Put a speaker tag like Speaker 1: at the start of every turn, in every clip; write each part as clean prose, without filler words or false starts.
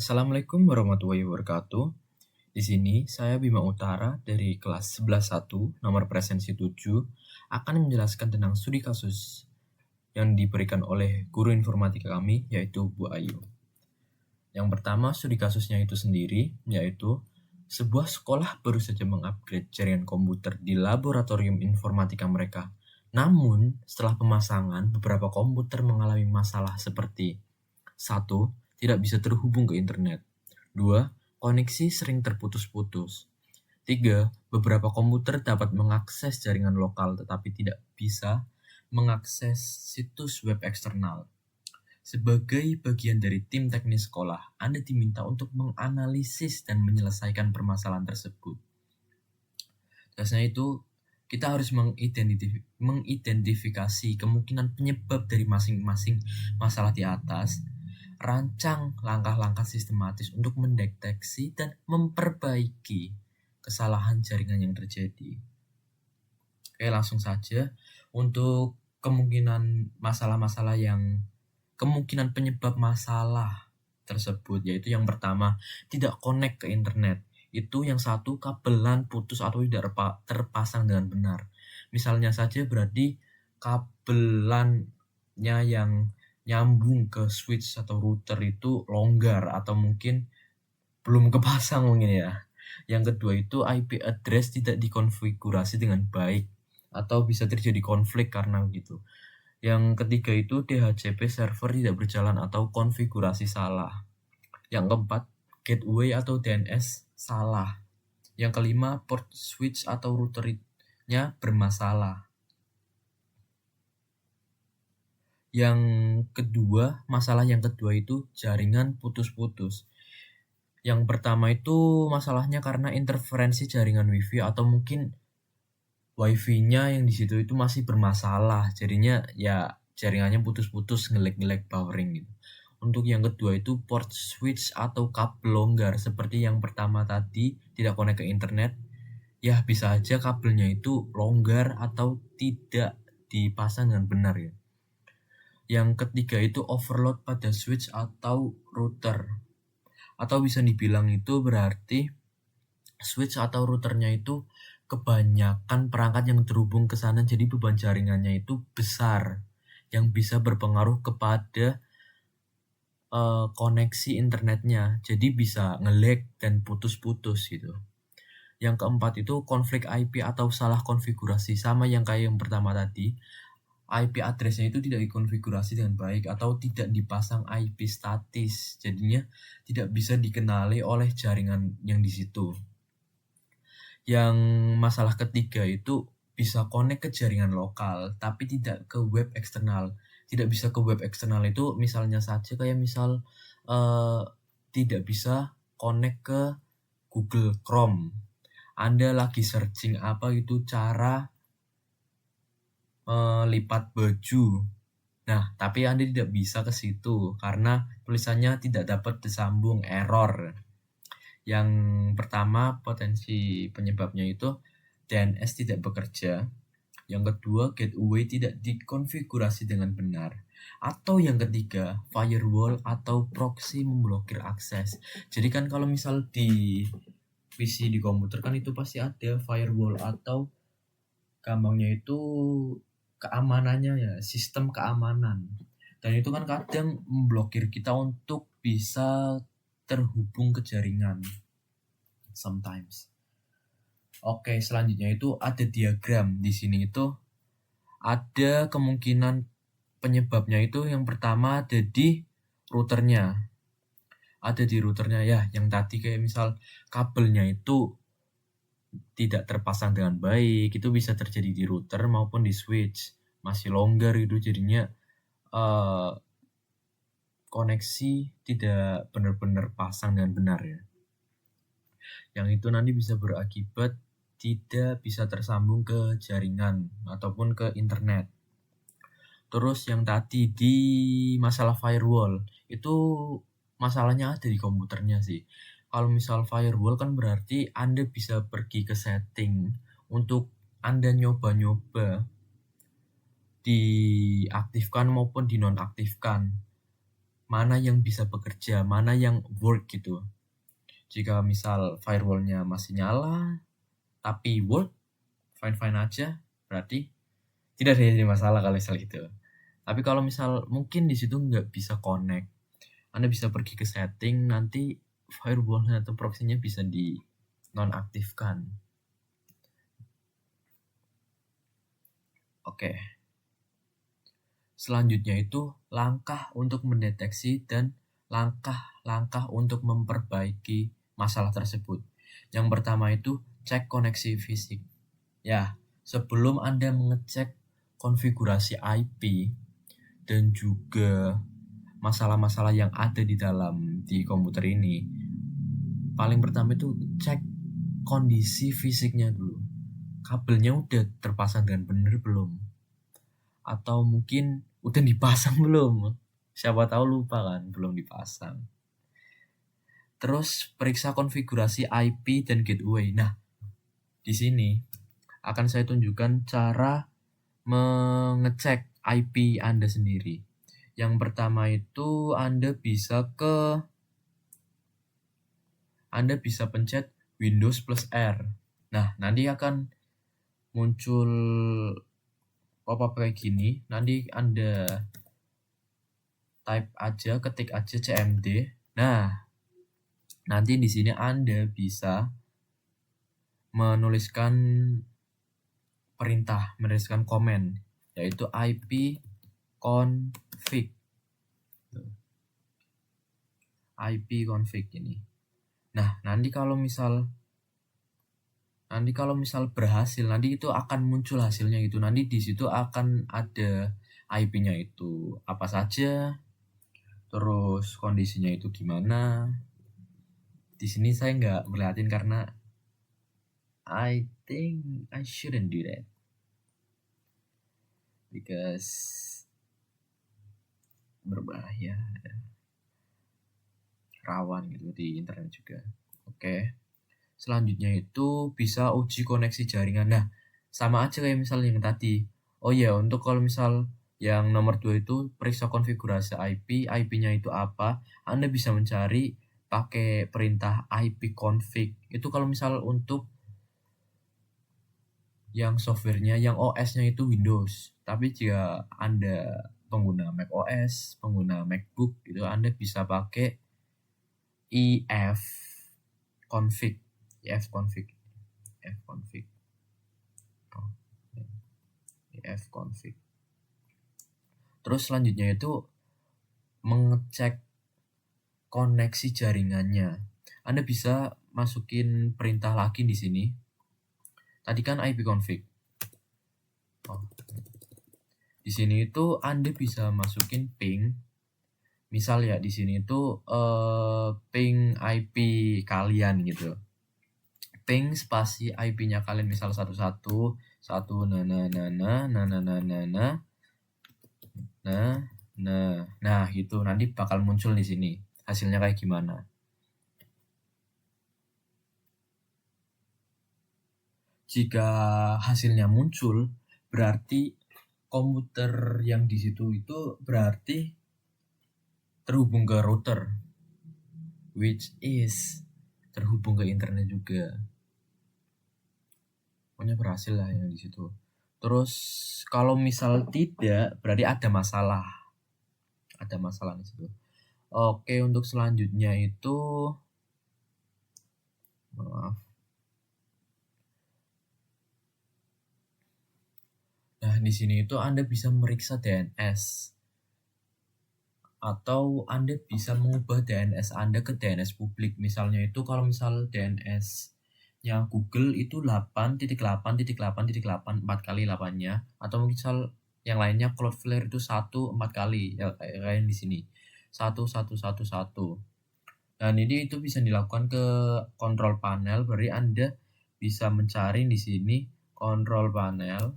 Speaker 1: Assalamualaikum warahmatullahi wabarakatuh. Di sini saya Bima Utara dari kelas 11.1 nomor presensi 7 akan menjelaskan tentang studi kasus yang diberikan oleh guru informatika kami yaitu Bu Ayu. Yang pertama studi kasusnya itu sendiri yaitu sebuah sekolah baru saja mengupgrade jaringan komputer di laboratorium informatika mereka. Namun setelah pemasangan beberapa komputer mengalami masalah seperti 1. Tidak bisa terhubung ke internet. 2. Koneksi sering terputus-putus. 3. Beberapa komputer dapat mengakses jaringan lokal tetapi tidak bisa mengakses situs web eksternal. Sebagai bagian dari tim teknis sekolah, Anda diminta untuk menganalisis dan menyelesaikan permasalahan tersebut. Biasanya itu kita harus mengidentifikasi kemungkinan penyebab dari masing-masing masalah di atas, rancang langkah-langkah sistematis untuk mendeteksi dan memperbaiki kesalahan jaringan yang terjadi. Oke, langsung saja untuk kemungkinan penyebab masalah tersebut, yaitu yang pertama, tidak connect ke internet. Itu yang satu, kabelan putus atau tidak terpasang dengan benar. Misalnya saja berarti kabelannya yang nyambung ke switch atau router itu longgar atau mungkin belum kepasang mungkin ya. Yang kedua itu IP address tidak dikonfigurasi dengan baik atau bisa terjadi konflik karena gitu. Yang ketiga itu DHCP server tidak berjalan atau konfigurasi salah. Yang keempat, gateway atau DNS salah. Yang kelima, port switch atau routernya bermasalah. Masalah yang kedua itu jaringan putus-putus. Yang pertama itu masalahnya karena interferensi jaringan WiFi atau mungkin WiFi-nya yang di situ itu masih bermasalah. Jadinya ya jaringannya putus-putus, ngelek-ngelek powering gitu. Untuk yang kedua itu port switch atau kabel longgar seperti yang pertama tadi tidak connect ke internet. Ya bisa aja kabelnya itu longgar atau tidak dipasang dengan benar ya. Yang ketiga itu overload pada switch atau router. Atau bisa dibilang itu berarti switch atau routernya itu kebanyakan perangkat yang terhubung ke sana, jadi beban jaringannya itu besar yang bisa berpengaruh kepada koneksi internetnya, jadi bisa nge-lag dan putus-putus gitu. Yang keempat itu konflik IP atau salah konfigurasi, sama yang kayak yang pertama tadi. IP addressnya itu tidak dikonfigurasi dengan baik atau tidak dipasang IP statis, jadinya tidak bisa dikenali oleh jaringan yang di situ. Yang masalah ketiga itu bisa connect ke jaringan lokal tapi tidak ke web eksternal. Tidak bisa ke web eksternal itu misalnya saja kayak tidak bisa connect ke Google Chrome. Anda lagi searching apa itu cara lipat baju. Nah, tapi Anda tidak bisa ke situ karena tulisannya tidak dapat disambung, error. Yang pertama potensi penyebabnya itu DNS tidak bekerja. Yang kedua, gateway tidak dikonfigurasi dengan benar. Atau yang ketiga, firewall atau proxy memblokir akses. Jadi kan kalau misal di PC di komputer kan itu pasti ada firewall atau gampangnya itu keamanannya ya, sistem keamanan. Dan itu kan kadang memblokir kita untuk bisa terhubung ke jaringan sometimes. Oke, selanjutnya itu ada diagram. Di sini itu ada kemungkinan penyebabnya itu yang pertama ada di routernya. Ada di routernya ya, yang tadi kayak misal kabelnya itu tidak terpasang dengan baik, itu bisa terjadi di router maupun di switch. Masih longgar itu jadinya koneksi tidak benar-benar pasang dengan benar ya. Yang itu nanti bisa berakibat tidak bisa tersambung ke jaringan ataupun ke internet. Terus yang tadi di masalah firewall, itu masalahnya ada di komputernya sih. Kalau misal firewall kan berarti Anda bisa pergi ke setting untuk Anda nyoba-nyoba diaktifkan maupun dinonaktifkan. mana yang bisa bekerja, mana yang work gitu. Jika misal firewall-nya masih nyala, tapi work, fine-fine aja, berarti tidak ada masalah kalau misal gitu. Tapi kalau misal mungkin di situ nggak bisa connect, Anda bisa pergi ke setting, nanti firewall atau proxy-nya bisa di nonaktifkan. Oke. Selanjutnya itu langkah untuk mendeteksi dan langkah-langkah untuk memperbaiki masalah tersebut. Yang pertama itu cek koneksi fisik. Ya, sebelum Anda mengecek konfigurasi IP dan juga masalah-masalah yang ada di komputer ini, paling pertama itu cek kondisi fisiknya dulu. Kabelnya udah terpasang dengan benar belum? Atau mungkin udah dipasang belum? Siapa tahu lupa kan, belum dipasang. Terus periksa konfigurasi IP dan gateway. Nah, di sini akan saya tunjukkan cara mengecek IP Anda sendiri. Yang pertama itu Anda bisa pencet Windows plus R. Nah, nanti akan muncul pop-up kayak gini. Nanti Anda ketik aja cmd. Nah, nanti di sini Anda bisa menuliskan komen, yaitu IP config ini. Nah, nanti kalau misal berhasil, nanti itu akan muncul hasilnya itu. Nanti di situ akan ada IP-nya itu apa saja, terus kondisinya itu gimana. Di sini saya nggak ngeliatin karena I think I shouldn't do that because berbahaya, rawan gitu di internet juga. Oke. Selanjutnya itu bisa uji koneksi jaringan. Nah, sama aja kayak misalnya yang tadi. Oh ya, untuk kalau misal yang nomor 2 itu periksa konfigurasi IP, IP-nya itu apa. Anda bisa mencari pakai perintah ipconfig. Itu kalau misal untuk yang softwarenya, yang OS-nya itu Windows. Tapi jika Anda pengguna Mac OS, pengguna MacBook, itu Anda bisa pakai ifconfig. ifconfig. Terus selanjutnya itu mengecek koneksi jaringannya. Anda bisa masukin perintah lagi di sini. Tadi kan ipconfig. Di sini itu Anda bisa masukin ping. Misal ya di sini itu ping IP kalian gitu. Ping spasi IP-nya kalian misal 11 nah gitu, nanti bakal muncul di sini hasilnya kayak gimana. Jika hasilnya muncul, berarti komputer yang di situ itu berarti terhubung ke router, which is terhubung ke internet juga. Pokoknya berhasil lah yang di situ. Terus kalau misal tidak, berarti ada masalah di situ. Oke, untuk selanjutnya itu maaf. Nah, di sini itu Anda bisa meriksa DNS atau Anda bisa mengubah DNS Anda ke DNS publik. Misalnya itu kalau misal DNS-nya Google itu 8.8.8.8 4 kali 8-nya, atau misal yang lainnya Cloudflare itu 1 4 kali ya kayak di sini. 1111. Dan ini itu bisa dilakukan ke control panel, berarti Anda bisa mencari di sini control panel.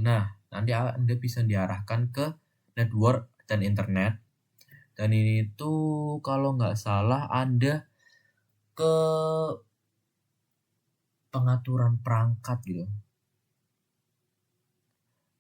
Speaker 1: Nah, nanti Anda bisa diarahkan ke network dan internet. Dan ini tuh kalau nggak salah Anda ke pengaturan perangkat gitu.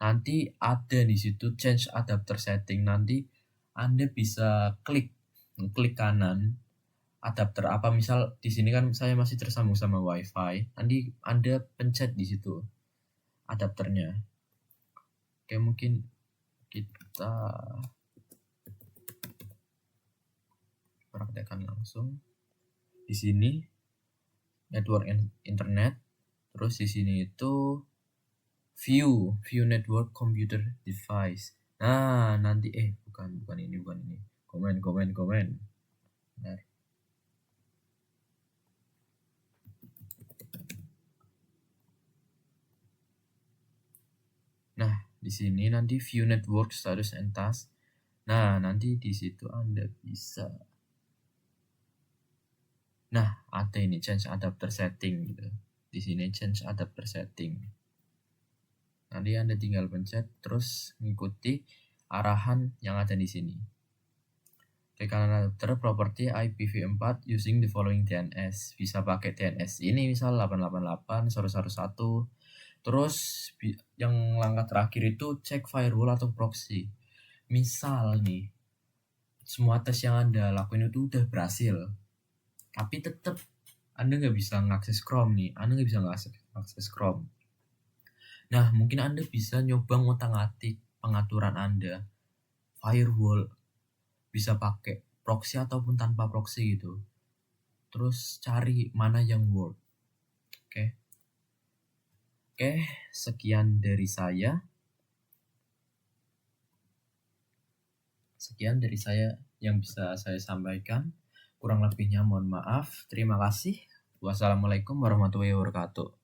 Speaker 1: Nanti ada di situ change adapter setting. Nanti Anda bisa klik kanan adapter apa, misal di sini kan saya masih tersambung sama WiFi, nanti Anda pencet di situ adapternya. Oke, mungkin kita praktekkan langsung. Di sini network internet, terus di sini itu view network computer device. Nah, nanti bukan ini. Komen. Benar. Nah, di sini nanti view network status and task. Nah, nanti di situ Anda bisa. Nah, ada ini change adapter setting gitu. Di sini change adapter setting. Nanti Anda tinggal pencet terus mengikuti arahan yang ada di sini. Klik kanan adapter property IPv4 using the following DNS. Bisa pakai DNS ini misal 888.1.1.1. Terus yang langkah terakhir itu cek firewall atau proxy. Misal nih, semua tes yang Anda lakuin itu udah berhasil, tapi tetap Anda nggak bisa mengakses Chrome nih. Nah, mungkin Anda bisa nyoba ngotak-ngatik pengaturan Anda. Firewall bisa pakai proxy ataupun tanpa proxy gitu. Terus cari mana yang work. Oke, sekian dari saya. Sekian dari saya yang bisa saya sampaikan. Kurang lebihnya mohon maaf. Terima kasih. Wassalamualaikum warahmatullahi wabarakatuh.